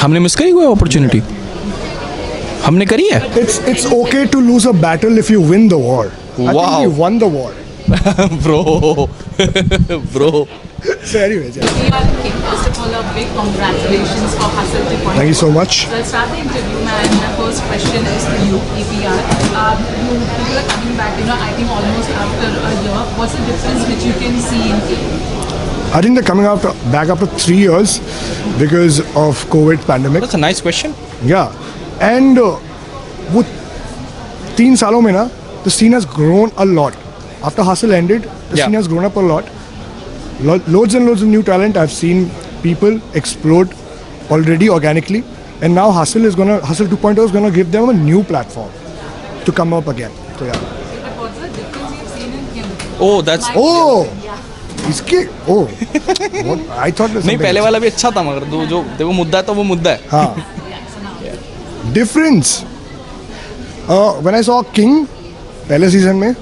हमने मिस करी कोई अपॉर्चुनिटी? हमने करी है. It's okay to lose a battle if you win the war. I Wow. think we won the war. Bro. So anyways, yeah. We are King. First of all, a big congratulations for Hustle 2.0. Thank you so much. So I'll start the interview, man. My first question is for you, APR. People are coming back, I think almost after a year. What's the difference which you can see in King? I think they're coming back after 3 years because of COVID pandemic. That's a nice question. Yeah. And वो 3 सालों में ना, the scene has grown a lot. After Hustle ended, the Yeah. scene has grown up a lot. Loads and loads of new talent. I've seen people explode already organically, and now Hustle 2.0 is gonna give them a new platform to come up again. So yeah. But what's the difference you've seen in King? Oh, that's. Oh, Yeah. इसके what I thought was नहीं, पहले वाला भी अच्छा था, मगर जो देखो मुद्दा है तो वो मुद्दा है. हाँ. Yeah, so now. Difference. When I saw King पहले सीजन में,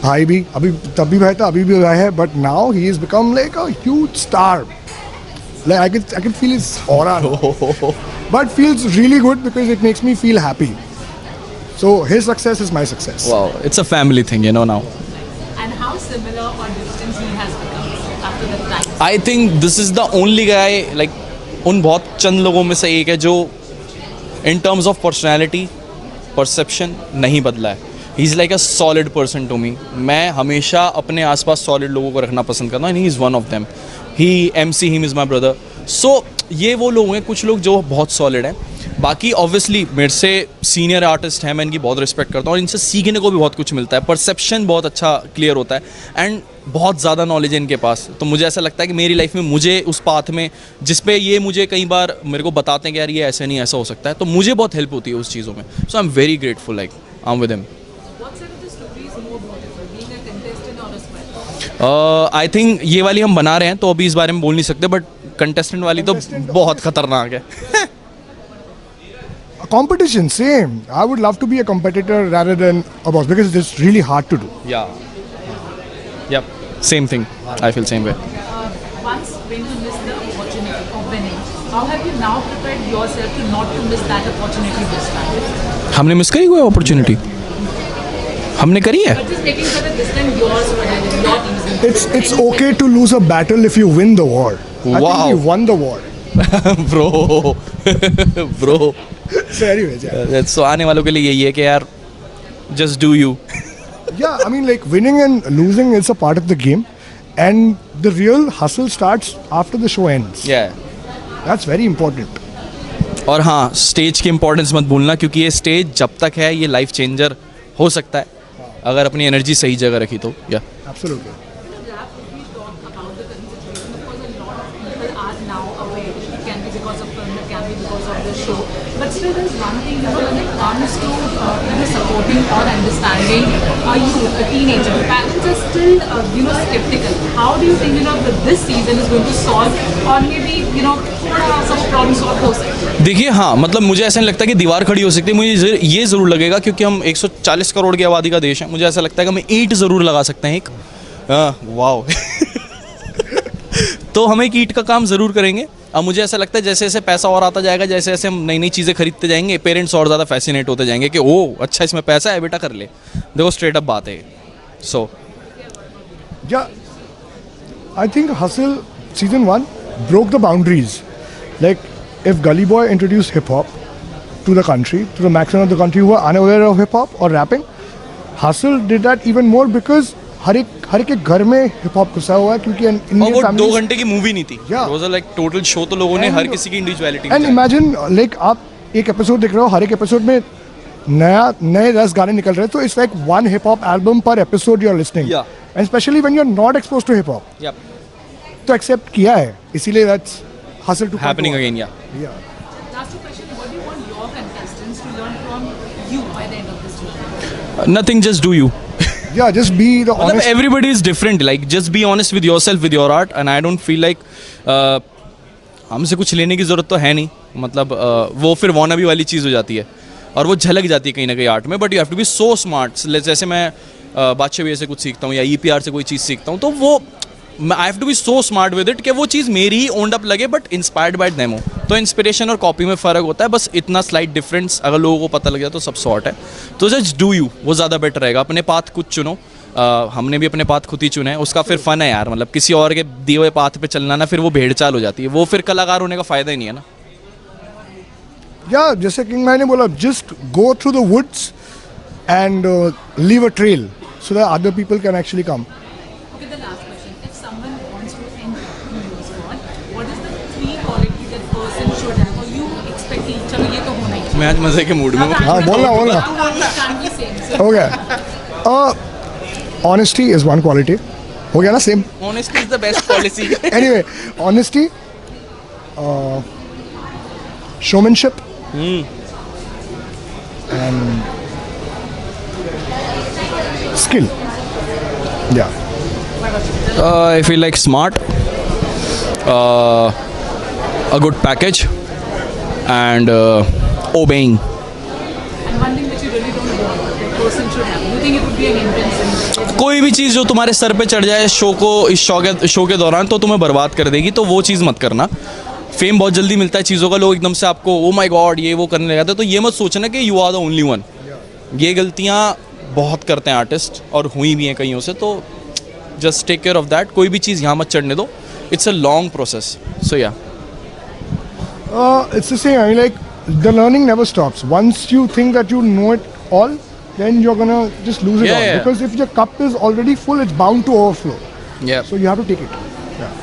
भाई भी अभी तब भी भाई था, अभी भी भाई है, but now he has become like a huge star. Like I can feel his aura now. But feels really good because it makes me feel happy. So his success is my success. Wow, it's a family thing, now. And how similar or distant he has become after the time? I think this is the only guy, like, उन बहुत चंद लोगों में से एक है जो in terms of personality, perception नहीं बदला है. He is like a solid person to me. मैं हमेशा अपने आसपास सॉलिड लोगों को रखना पसंद करता हूँ, and he is one of them. He MC him is my brother. So ये वो लोग हैं, कुछ लोग जो बहुत सॉलिड हैं. बाकी ऑब्वियसली मेरे से सीनियर आर्टिस्ट हैं, मैं इनकी बहुत रिस्पेक्ट करता हूँ और इनसे सीखने को भी बहुत कुछ मिलता है. परसेप्शन बहुत अच्छा क्लियर होता है एंड बहुत ज़्यादा नॉलेज है इनके पास. तो मुझे ऐसा लगता है कि मेरी लाइफ में मुझे उस पाथ में जिस पे ये मुझे कई बार मेरे को बताते हैं कि यार ये ऐसे नहीं ऐसा हो सकता है, तो मुझे बहुत हेल्प होती है उस चीज़ों में. So I am very grateful, like I am with him. What sort of the story is more beautiful, being a contestant or a square? I think ये वाली हम बना रहे हैं तो अभी इस बारे में बोल नहीं सकते, बट कंटेस्टेंट वाली तो बहुत खतरनाक है. A competition, same. I would love to be a competitor rather than a boss because it's really hard to do. Yep, same thing. I feel same way. Once when you miss the opportunity of winning, how have you now prepared yourself to not to miss that opportunity this time? हमने miss करी कोई opportunity? हमने करी है. But just making sure that this time yours win, your team's win. It's okay to lose a battle if you win the war. I Wow. think we won the war. Bro. So anyways, yeah. So आने वालों के लिए यही है कि यार just do you. Yeah, I mean like winning and losing is a part of the game, and the real hustle starts after the show ends. Yeah. That's very important. और हाँ, स्टेज की इम्पोर्टेंस मत भूलना, क्योंकि ये stage जब तक है ये लाइफ चेंजर हो सकता है अगर अपनी एनर्जी सही जगह रखी तो. या Absolutely. About the current situation, of course, a lot of people are now aware. It can be because of film, it can be because of the show. But still, there's one thing, when it comes to supporting or understanding a youth, a teenager, parents are still, skeptical. How do you think, that this season is going to solve, or maybe, थोड़ा सा problem solve हो सकता है? देखिए, हाँ, मतलब मुझे ऐसा नहीं लगता कि दीवार खड़ी हो सकती है. मुझे ये ज़रूर लगेगा, क्योंकि हम 140 करोड़ की आबादी का देश है, मुझे ऐसा लगता है कि हम ईंट ज़रूर लगा सकते हैं एक. वाओ. तो हम एक ईंट का काम ज़रूर करेंगे. अब मुझे ऐसा लगता है जैसे जैसे पैसा और आता जाएगा, जैसे जैसे हम नई नई चीज़ें खरीदते जाएंगे, पेरेंट्स और ज़्यादा फैसिनेट होते जाएंगे कि ओह अच्छा इसमें पैसा है, बेटा कर ले. देखो स्ट्रेट अप बात है. सो Yeah, I think Hustle season 1 broke the boundaries. Like if Gully Boy introduced hip hop to the country, to the maximum of the country who were unaware of hip hop or rapping, Hustle did that even more because हर एक के घर में hip hop घुसा हुआ है, क्योंकि और वो 2 घंटे की मूवी नहीं थी. Yeah. वो लाइक टोटल शो, तो लोगों ने हर किसी की इंडिविजुअलिटी. एंड इमेजिन लाइक आप एक एपिसोड देख रहे हो, हर एक एपिसोड में नए 10 गाने निकल रहे हैं, तो it's like one hip hop album पर episode you are listening. Yeah. And especially when you are not exposed to hip hop, Yep. तो एक्सेप्ट किया है, इसीलिए that's Hustle 2.0 Happening again, yeah. Yeah. Last two questions. What do you want your contestants to learn from you by the end of this season? Nothing, just do you. Yeah, just be the मतलब honest. everybody is different. Like just be honest with yourself, with your art, and I don't feel like हमसे कुछ लेने की ज़रूरत तो है नहीं. मतलब वो फिर wannabe वाली चीज़ हो जाती है और वो झलक जाती है कहीं ना कहीं आर्ट में. But you have to be so smart. जैसे मैं बादशाह भैया से कुछ सीखता हूँ या EPR से कोई चीज़ सीखता हूँ, तो वो I have to be so smart with it कि वो चीज़ मेरी ही ओन्ड अप लगे बट इंस्पायर्ड बाय देम हो. तो इंस्पिरेशन और कॉपी में फ़र्क होता है, बस इतना स्लाइट डिफरेंस. अगर लोगों को पता लग जाए तो सब सॉर्ट है. तो जस्ट डू यू, वो ज़्यादा बेटर रहेगा. अपने पाथ खुद चुनो. हमने भी अपने पाथ खुद ही चुने हैं. उसका फिर फन है यार, मतलब किसी और के दिए हुए पाथ पे चलना ना, फिर वो भेड़ चाल हो जाती है. वो फिर कलाकार होने का फ़ायदा ही नहीं है ना. या जैसे किंग भाई ने बोला, just go through the woods and leave a trail so that other people can actually come. Okay, the last question. If someone wants to enter your squad, what is the 3 qualities that person should have? Or you expect कि चलो ये तो होना ही चाहिए. मैं आज मज़े के मूड में हूँ. हाँ बोलना बोलना. Can't be same. So, हो गया. Honesty is one quality. हो गया ना same. Honesty is the best policy. Anyway, honesty, showmanship, and skill. Yeah. I feel like smart, a good package, and obeying. and one thing that you really don't want that person should have. You think it would be an intention? कोई भी चीज़ जो तुम्हारे sir पे चढ़ जाए इस show के दौरान तो तुम्हें बर्बाद कर देगी, तो वो चीज़ मत करना. फेम बहुत जल्दी मिलता है चीज़ों का. लोग एकदम से आपको ओ माय गॉड ये वो करने लगा था, तो ये मत सोचना कि you are the only one. ये गलतियाँ बहुत करते हैं आर्टिस्ट, और हुई भी हैं कईयों से. तो just take care of that. कोई भी चीज़ यहाँ मत चढ़ने दो. It's a long process. So या It's the same. I mean, like, the learning never stops. Once you think that you know it all, then you're gonna just lose it Yeah, all. yeah. Because if your cup is already full, it's bound to overflow. या So you have to take it. Yeah.